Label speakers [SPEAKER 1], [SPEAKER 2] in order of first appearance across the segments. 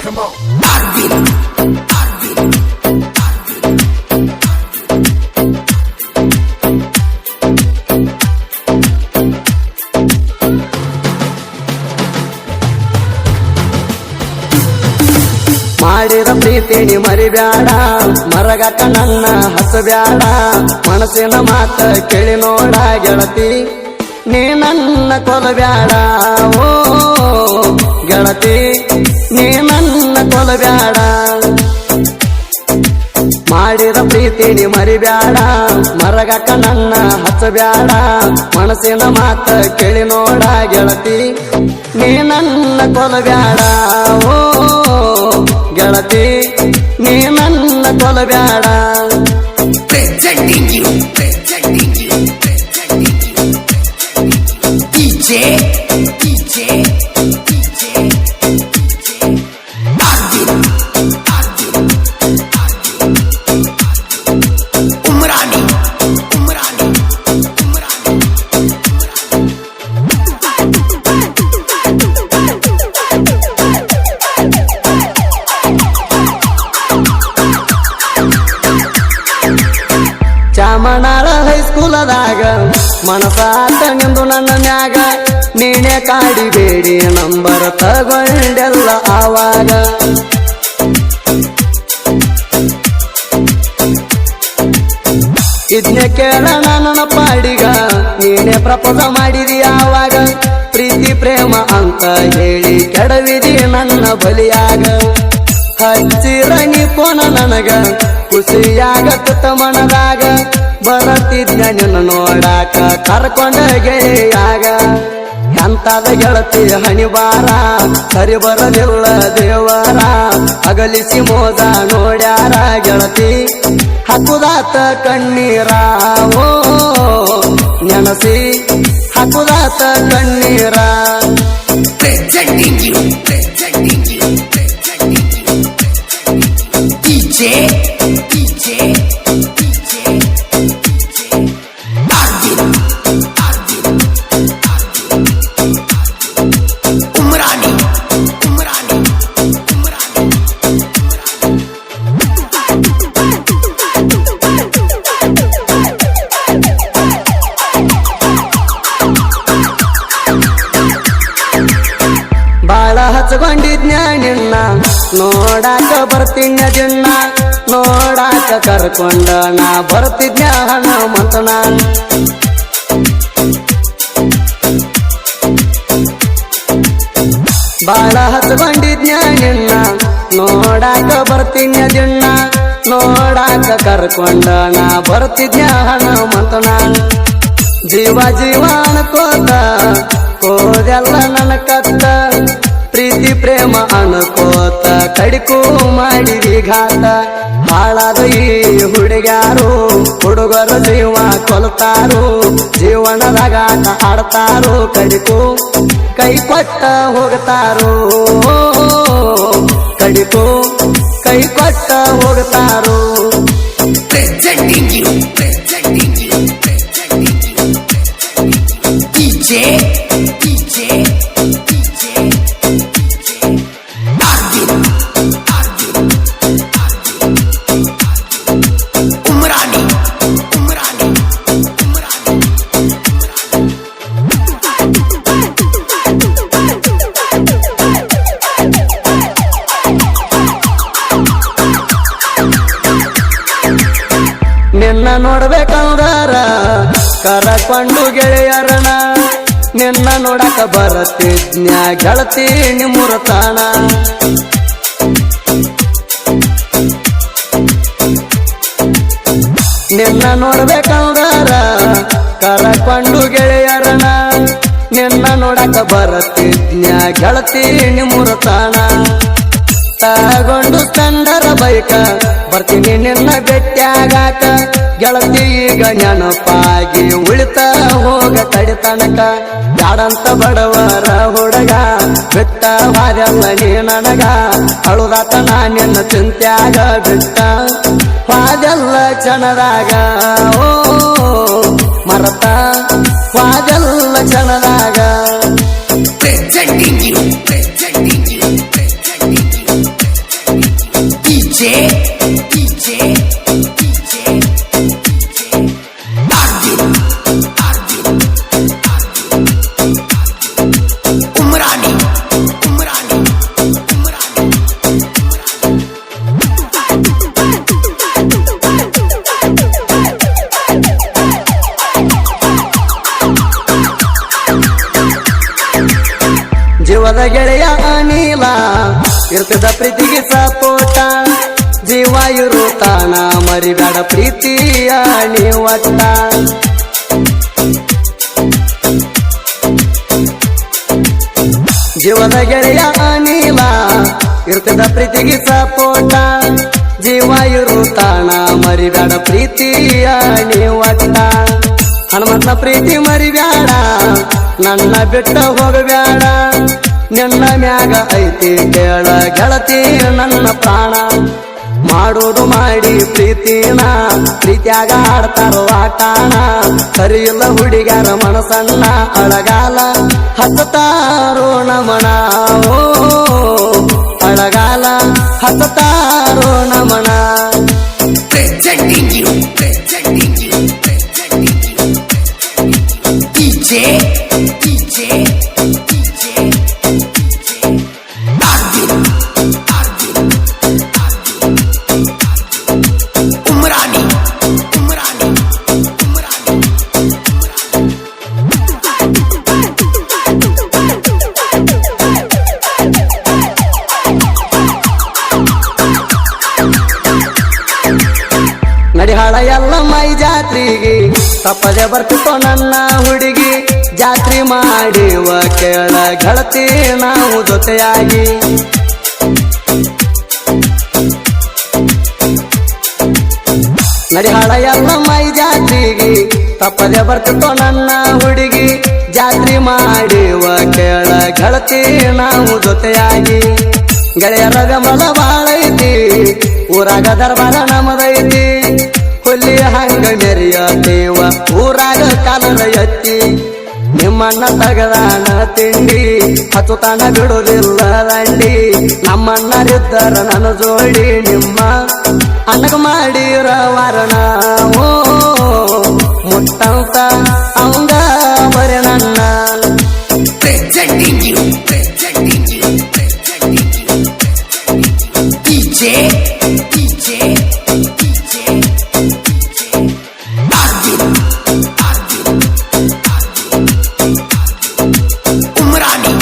[SPEAKER 1] Come on. Arvin.
[SPEAKER 2] ಮಾಡಿದ ಪ್ರೀತಿ ನೀ ಮರಿಬ್ಯಾಡ, ಮರಗಟ್ಟ ನನ್ನ ಹಸಬ್ಯಾಡ, ಮನಸ್ಸಿನ ಮಾತ ಕೇಳಿ ನೋಡ ಗೆಳತಿ, ನೀ ನನ್ನ ಕೊಲಬ್ಯಾಡ. ಓ ಗೆಳತಿ, ನೀ ನನ್ನ ಕೊಲಬ್ಯಾಡ. ಮಾಡಿದ ಪ್ರೀತಿ ನೀ ಮರಿಬ್ಯಾಡ, ಮರಗಟ್ಟ ನನ್ನ ಹಸಬ್ಯಾಡ, ಮನಸ್ಸಿನ ಮಾತ ಕೇಳಿ ನೋಡ ಗೆಳತಿ, ನೀ ನನ್ನ ಕೊಲಬ್ಯಾಡ. ಓ ಗೆಳತಿ, ನೀ ನನ್ನ ಕೊಲಬ್ಯಾಡ.
[SPEAKER 1] Presenting you. DJ. Arvin. Umrani.
[SPEAKER 2] Chamanal ಹೈಸ್ಕೂಲದಾಗ ಮನಸಾತ ನಿಂದು ನನ್ನ ಮ್ಯಾಗ, ನೀನೇ ಕಾಡಿಬೇಡಿ ನಂಬರ್ ತಗೊಂಡೆಲ್ಲ ಆವಾಗ. ಇದ್ನೆ ಕೇಳ ನನ್ನ ಪಾಡಿಗ, ನೀನೇ ಪ್ರಪೋಸ ಮಾಡಿದಿ ಆವಾಗ. ಪ್ರೀತಿ ಪ್ರೇಮ ಅಂತ ಹೇಳಿ ಕೆಡವಿದಿ ನನ್ನ ಬಲಿಯಾಗ. ಹಚ್ಚಿರ ನೀ ಪೋನ ನನಗ, ಖುಷಿಯಾಗತ್ತ ಮನದಾಗ, ಬರತಿದ್ನ ನಿನ್ನ ನೋಡಾಕ ಕರ್ಕೊಂಡ ಗೆಳೆಯಾಗ. ಎಂತಾದ ಗೆಳತಿ ಹಣಿಬಾರ, ಸರಿ ಬರಲಿಲ್ಲ ದೇವರ, ಅಗಲಿಸಿ ಮೋದ ನೋಡ್ಯಾರ ಗೆಳತಿ, ಹಾಕುದಾತ ಕಣ್ಣೀರ. ಓ ನೆನಸಿ ಹಾಕುದಾತ ಕಣ್ಣೀರ.
[SPEAKER 1] Presenting you. DJ. Arvin. Umrani.
[SPEAKER 2] ಬಾಳ ಹಚ್ಕೊಂಡಿದ್ನ ನಿನ್ನ ನೋಡಾಕ ಬರ್ತಿದ್ನ ದಿನ, ನೋಡಾಕ ಕರ್ಕೊಂಡ ನಾ ಬರ್ತಿದ್ನ ಹನುಮಂತನ. ಬಾಳ ಹಚ್ಕೊಂಡಿದ್ನ ನಿನ್ನ ನೋಡಾಕ ಬರ್ತಿದ್ನ ದಿನ, ನೋಡಾಕ ಕರ್ಕೊಂಡ ನಾ ಬರ್ತಿದ್ನ ಹನುಮಂತನ. ಜೀವ ಅನ್ಕೋತ ಕೋದೆಲ್ಲ ನನ್ನ ಕತ್ತ, ಪ್ರೀತಿ ಪ್ರೇಮ ಅನ್ಕೋತ ಕಡಿಕು ಮಾಡಿದಿ ಘಾತ. ಹಾಳಾದ ಈ ಹುಡುಗ್ಯಾರು, ಹುಡುಗರ ಜೀವ ಕೊಲ್ತಾರು, ಜೀವನದಾಗ ಆಟ ಆಡ್ತಾರು, ಕಡಿಕು ಕೈ ಕೊಟ್ಟ ಹೋಗ್ತಾರು. ಕಡಿಕು ಕೈ ಕೊಟ್ಟ ಹೋಗ್ತಾರು.
[SPEAKER 1] Presenting you. DJ. Arvin. Umrani.
[SPEAKER 2] ನಿನ್ನ ನೋಡ್ಬೇಕಂದಾರ ಕರಕೊಂಡು ಗೆಳೆಯರನ, ನಿನ್ನ ನೋಡಕ ಬರತಿದ್ನ್ಯ ಗೆಳತಿ ನಿಮ್ಮೂರ ತಾಣ. ನಿನ್ನ ನೋಡ್ಬೇಕಂದಾರ ಕರಕೊಂಡು ಗೆಳೆಯರನ, ನಿನ್ನ ನೋಡಕ ಬರತಿದ್ನ್ಯ ಗೆಳತಿ ನಿಮ್ಮೂರ ತಾಣ. ತಗೊಂಡು ಸ್ಪೆಂಡರ ಬೈಕ ಬರ್ತೀನಿ ನಿನ್ನ ಭೇಟಿಯಾಗಾಕ, ಗೆಳತಿ ಈಗ ನೆನಪಾಗಿ ಉಳಿತ ಹೋಗ ಕಡಿತನಕ. ಬ್ಯಾಡಂತ ಬಡವರ ಹುಡುಗ ಬಿಟ್ಟ ವಾದೆಲ್ಲ ನೀ ನನಗ, ಅಳುದಾತ ನಾ ನಿನ್ನ ಚಿಂತ್ಯಾಗ ಬಿಟ್ಟ ವಾದೆಲ್ಲ ಕ್ಷಣದಾಗ. ಓ ಮರತ ವಾದೆಲ್ಲ ಕ್ಷಣದಾಗ. ಜೀವದ ಗೆಳೆಯ ಅನಿಲ ಇರ್ತದ ಪ್ರೀತಿಗೆ ಸಪೋಟ ಜೀವ ಇರುತ್ತಾನ ಮರಿಬೇಡ ಪ್ರೀತಿಯ ನೀವಟ್ಟ ಜೀವದ ಗೆಳೆಯ ಅನಿಲ ಇರ್ತದ ಪ್ರೀತಿಗೆ ಸಪೋಟ ಜೀವ ಇರುತ್ತಾನ ಮರಿಬೇಡ ಪ್ರೀತಿಯ ನೀವಟ್ಟ ಹನುಮಂತನ ಪ್ರೀತಿ ಮರಿಬ್ಯಾಡ ನನ್ನ ಬಿಟ್ಟ ಹೋಗಬ್ಯಾಡ ನಿನ್ನ ಮ್ಯಾಗ ಐತಿ ಕೇಳ ಗೆಳತಿ ನನ್ನ ಪ್ರಾಣ ಮಾಡೋದು ಮಾಡಿ ಪ್ರೀತಿನ ಪ್ರೀತಿಯಾಗ ಆಡ್ತಾರೋ ಆಟಾಣ ಸರಿಯಿಲ್ಲ ಹುಡುಗ್ಯಾರ ಮನಸ್ಸನ್ನ ಅಳಗಾಲ ಹತ್ತಾರೋ ನಮನ ಓ ಅಳಗಾಲ ಹತ್ತಾರೋ ನಮನ
[SPEAKER 1] presenting you DJ Arvin Umrani
[SPEAKER 2] ನಡಿಹಾಳ ಎಲ್ಲ ಮೈ ಜಾತ್ರೆಗೆ ತಪ್ಪದೆ ಬರ್ತಿತ್ತು ನನ್ನ ಹುಡುಗಿ ಜಾತ್ರೆ ಮಾಡಿವ ಕೇಳ ಗೆಳತಿ ನಾವು ಜೊತೆಯಾಗಿ ನಡಿಹಾಳ ಎಲ್ಲ ಮೈ ಜಾತ್ರೆಗೆ ತಪ್ಪದೆ ಬರ್ತಿತ್ತು ನನ್ನ ಹುಡುಗಿ ಜಾತ್ರೆ ಮಾಡಿವ ಕೇಳ ಗೆಳತಿ ನಾವು ಜೊತೆಯಾಗಿ ಗೆಳೆಯರ ಬೆಂಬಲ ಬಾಳ ಐತಿ ಊರಾಗ ದರ್ಬಾರ ನಮದೈತಿ ಹುಲಿ ಹಂಗ ಮೆರಿಯತೇವ ಊರಾಗ ಕಾಲದ ಎತ್ತಿ ನಿಮ್ಮಣ್ಣ ತಗದಾನ ತಿಂಡಿ ಹಚ್ಚುತಾನ ಬಿಡುವುದಿಲ್ಲ ದಂಡಿ ನಮ್ಮಣ್ಣರಿದ್ದರ ನನ್ನ ಜೋಡಿ ನಿಮ್ಮ ಅಣ್ಣಗ ಮಾಡಿರ ವಾರಣ ಓ ಮುಟ್ಟಂತ ಅವಂಗ ಬರೆ ನನ್ನ
[SPEAKER 1] presenting you DJ Arvin Umrani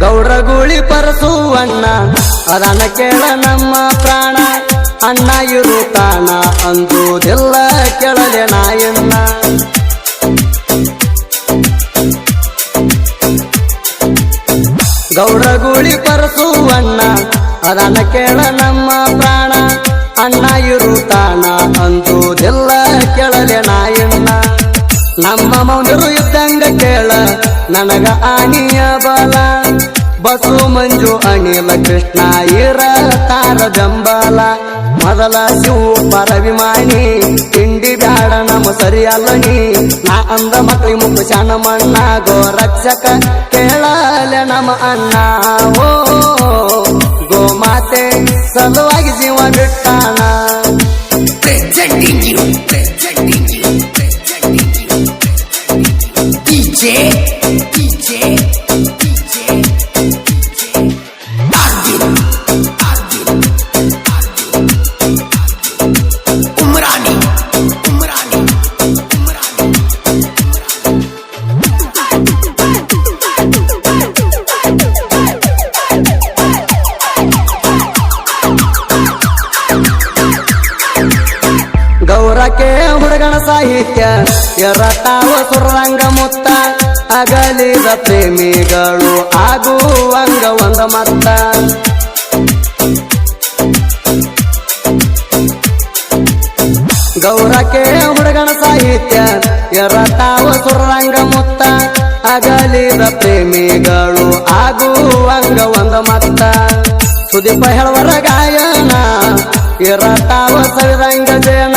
[SPEAKER 2] ಗೌಡ್ರ ಗೂಳಿ ಪರಸುವಣ್ಣ ಅದನ್ನ ಕೇಳ ನಮ್ಮ ಪ್ರಾಣ ಅಣ್ಣ ಇರುತ್ತಾನ ಅಂದುವುದಿಲ್ಲ ಕೇಳಲೆ ನಾಯಣ್ಣ ಗೌಡ್ರ ಗೂಳಿ ಪರಸುವಣ್ಣ ಅದನ್ನ ಕೇಳ ನಮ್ಮ ಪ್ರಾಣ ಅಣ್ಣ ಇರುತ್ತಾನ ಅಂದುವುದಿಲ್ಲ ಕೇಳಲೆ ನಾಯಣ್ಣ ನಮ್ಮ ಮೌನರು ಇದ್ದಂಗ ಕೇಳ ನನಗ ಆನಿಯ ಬಲ ಬಸು ಮಂಜು ಅನಿಲ ಕೃಷ್ಣ ಇರತಾರ ಬೆಂಬಲ ಮೊದಲ ಶಿವ ಪರವಿಮಾನಿ ತಿಂಡಿ ಬ್ಯಾಡ ನಮ್ಮ ಸರಿಯಲ್ಲ ನೀ ನಾ ಅಂದ ಮಕ್ಳಿ ಮುಖ ಶಾಣ ಮಣ್ಣ ಗೋರಕ್ಷಕ ಕೇಳಲೆ ನಮ್ಮ ಅಣ್ಣ ಓ ಗೋಮಾತೆ ಸಲುವಾಗಿ ಜೀವ ಬಿಟ್ಟಾನ
[SPEAKER 1] presenting you DJ Arvin Umrani
[SPEAKER 2] ಗೌರಕ್ಕೆ ಹುಡುಗನ ಸಾಹಿತ್ಯ ಎರಟಾವ ಸುರಂಗ ಮುತ್ತ ಅಗಲಿದ ಪ್ರೇಮಿಗಳು ಆಗುವಂಗ ಒಂದ ಮತ್ತ ಗೌರಕ್ಕೆ ಹುಡುಗನ ಸಾಹಿತ್ಯ ಎರಟಾವ ಸುರಂಗ ಮುತ್ತ ಅಗಲಿದ ಪ್ರೇಮಿಗಳು ಆಗುವಂಗ ಒಂದ ಮತ್ತ ಸುದೀಪ ಹೇಳುವರ ಗಾಯನ ಎರಟಾವ ಸವಿದಂಗ ಜನ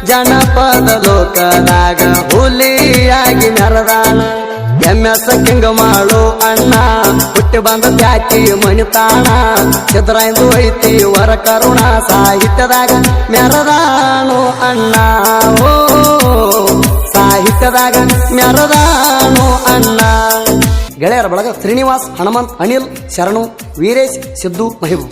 [SPEAKER 2] ಜನಪದ ಲೋಕದಾಗ ಹುಲಿಯಾಗಿ ಮೆರದಾನ MS ಕಿಂಗ ಮಾಡು ಅಣ್ಣ ಹುಟ್ಟಿ ಬಂದ ತ್ಯಾಕಿ ಮಣಿತಾಣ ಚಿದ್ರಾಯ್ದು ಐತಿ ವರ ಕರುಣ ಸಾಹಿತ್ಯದಾಗ ಮೆರದಾನು ಅಣ್ಣ ಓ ಸಾಹಿತ್ಯದಾಗ ಮೆರದಾನು ಅಣ್ಣ ಗೆಳೆಯರ ಬಳಗ ಶ್ರೀನಿವಾಸ್, ಹನುಮಂತ್, ಅನಿಲ್, ಶರಣು, ವೀರೇಶ್, ಸಿದ್ದು, ಮಹಿಬು.